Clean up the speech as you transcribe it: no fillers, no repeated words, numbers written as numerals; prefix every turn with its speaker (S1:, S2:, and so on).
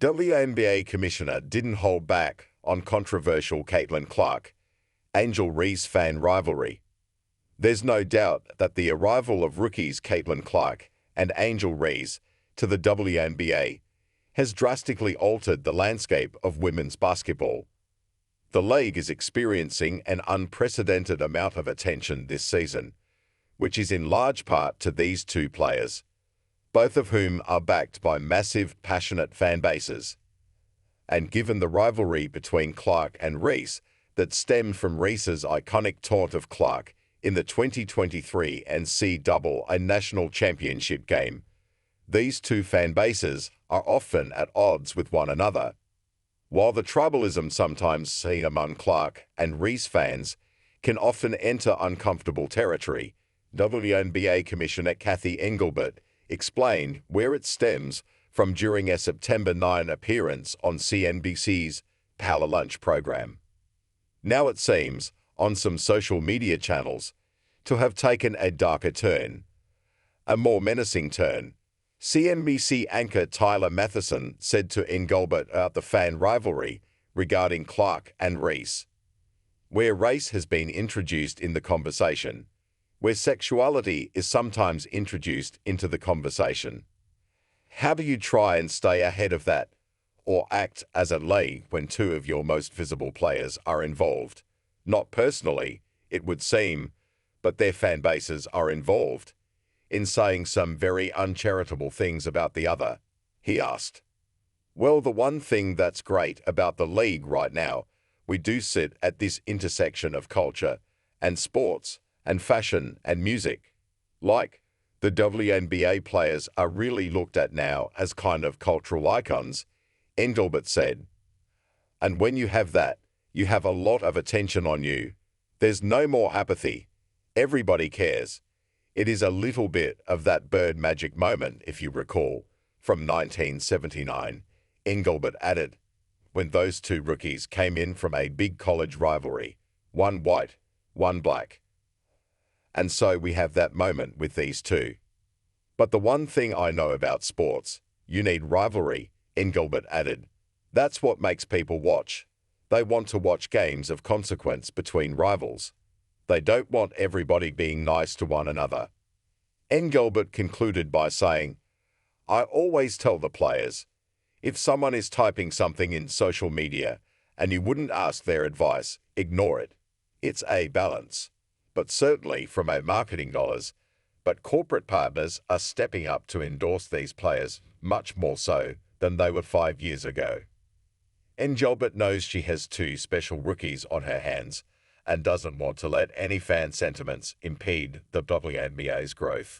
S1: WNBA Commissioner didn't hold back on controversial Caitlin Clark, Angel Reese fan rivalry. There's no doubt that the arrival of rookies Caitlin Clark and Angel Reese to the WNBA has drastically altered the landscape of women's basketball. The league is experiencing an unprecedented amount of attention this season, which is in large part to these two players, both of whom are backed by massive, passionate fan bases. And given the rivalry between Clark and Reese that stemmed from Reese's iconic taunt of Clark in the 2023 NCAA National Championship game, these two fan bases are often at odds with one another. While the tribalism sometimes seen among Clark and Reese fans can often enter uncomfortable territory, WNBA Commissioner Cathy Engelbert explained where it stems from during a September 9 appearance on CNBC's Power Lunch program. Now it seems, on some social media channels, to have taken a darker turn, a more menacing turn. CNBC anchor Tyler Matheson said to Engelbert about the fan rivalry regarding Clark and Reese, where race has been introduced in the conversation, where sexuality is sometimes introduced into the conversation. How do you try and stay ahead of that, or act as a league when two of your most visible players are involved? Not personally, it would seem, but their fan bases are involved in saying some very uncharitable things about the other, he asked. Well, the one thing that's great about the league right now, we do sit at this intersection of culture and sports and fashion and music. Like, the WNBA players are really looked at now as kind of cultural icons, Engelbert said. And when you have that, you have a lot of attention on you. There's no more apathy. Everybody cares. It is a little bit of that bird magic moment, if you recall, from 1979, Engelbert added, when those two rookies came in from a big college rivalry, one white, one black. And so we have that moment with these two. But the one thing I know about sports, you need rivalry, Engelbert added. That's what makes people watch. They want to watch games of consequence between rivals. They don't want everybody being nice to one another. Engelbert concluded by saying, I always tell the players, if someone is typing something in social media and you wouldn't ask their advice, ignore it. It's a balance. But certainly from a marketing dollars, but corporate partners are stepping up to endorse these players much more so than they were 5 years ago. Engelbert knows she has two special rookies on her hands and doesn't want to let any fan sentiments impede the WNBA's growth.